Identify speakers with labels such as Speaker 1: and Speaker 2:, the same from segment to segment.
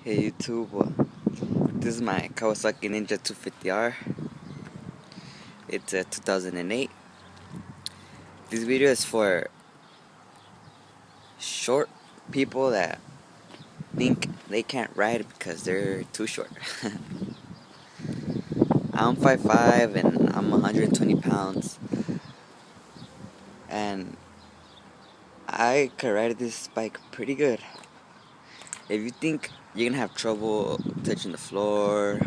Speaker 1: Hey YouTube, this is my Kawasaki Ninja 250R. It's a 2008. This video is for short people that think they can't ride because they're too short. I'm 5'5" and I'm 120 pounds, and I can ride this bike pretty good. If you think you're gonna have trouble touching the floor,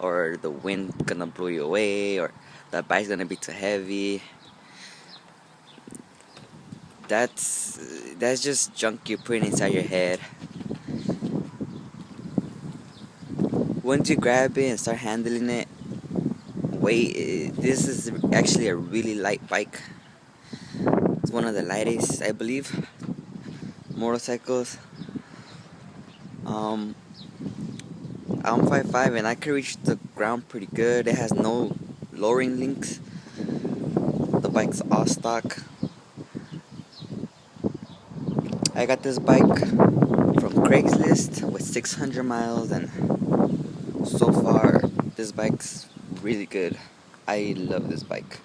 Speaker 1: or the wind gonna blow you away, or the bike's gonna be too heavy, that's just junk you're putting inside your head. Once you grab it and start handling it, this is actually a really light bike. It's one of the lightest, I believe, motorcycles. I'm 5'5" and I can reach the ground pretty good. It has no lowering links. The bike's all stock. I got this bike from Craigslist with 600 miles, and so far this bike's really good. I love this bike.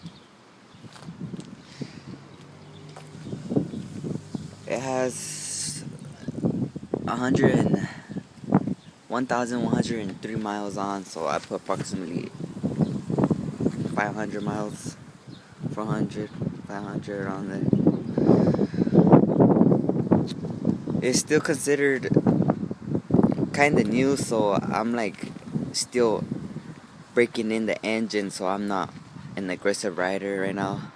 Speaker 1: It has 1,103 miles on, so I put approximately 500 miles, 400, 500 on there. It's still considered kind of new, so I'm like still breaking in the engine, so I'm not an aggressive rider right now.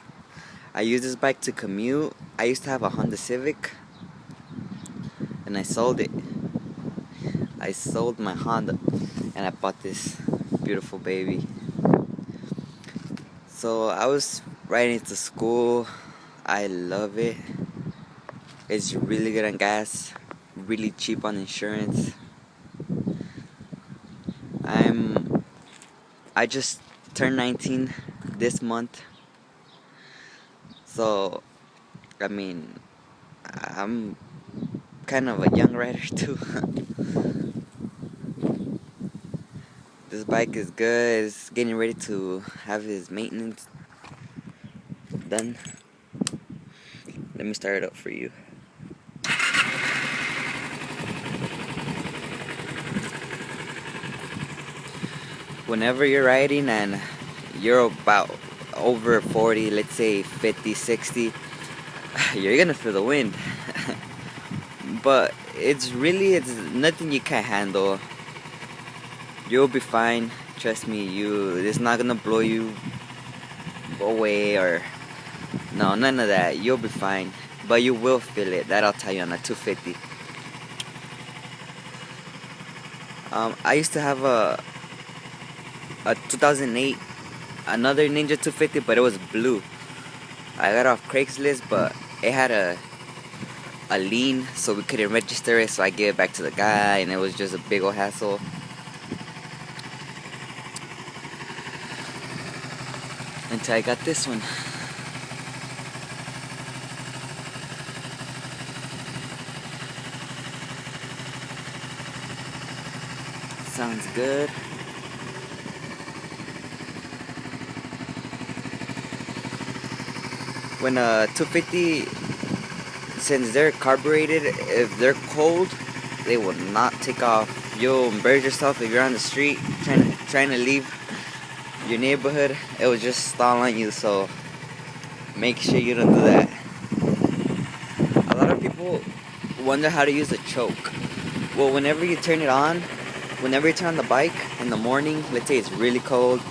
Speaker 1: I use this bike to commute. I used to have a Honda Civic and I sold it. I sold my Honda and I bought this beautiful baby. So I was riding to school. I love it. It's really good on gas, really cheap on insurance. I just turned 19 this month, so I mean, I'm kind of a young rider too. This bike is good. It's getting ready to have its maintenance done. Let me start it up for you. Whenever you're riding and you're about over 40, let's say 50, 60, you're gonna feel the wind. But it's nothing you can't handle. You'll be fine. Trust me, it's not gonna blow you away or no, none of that. You'll be fine. But you will feel it. That I'll tell you on a 250. I used to have a 2008 another Ninja 250, but it was blue. I got it off Craigslist, but it had a lien, so we couldn't register it, so I gave it back to the guy, and it was just a big old hassle. Until I got this one. Sounds good. When a 250, since they're carbureted, if they're cold, they will not take off. You'll embarrass yourself if you're on the street trying to leave your neighborhood. It will just stall on you, so make sure you don't do that. A lot of people wonder how to use a choke. Well, whenever you turn on the bike in the morning, let's say it's really cold,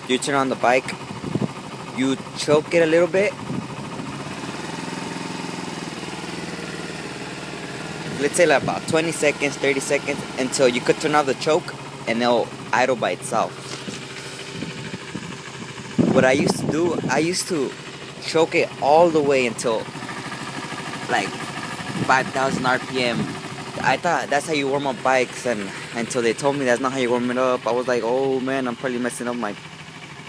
Speaker 1: you turn on the bike, you choke it a little bit. Let's say like about 20 seconds, 30 seconds, until you could turn off the choke and it'll idle by itself. What I used to do, I used to choke it all the way until like 5,000 RPM. I thought that's how you warm up bikes, and until they told me that's not how you warm it up, I was like, oh man, I'm probably messing up my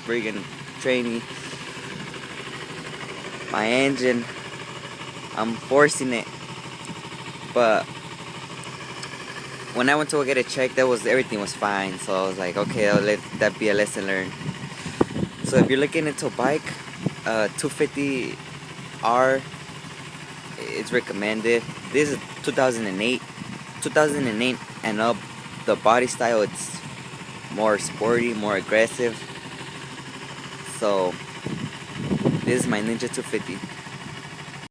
Speaker 1: friggin' trainee. My engine, I'm forcing it. But when I went to go get it checked, everything was fine. So I was like, okay, I'll let that be a lesson learned. So if you're looking into a bike, 250R is recommended. This is 2008, 2008 and up. The body style, it's more sporty, more aggressive. So this is my Ninja 250.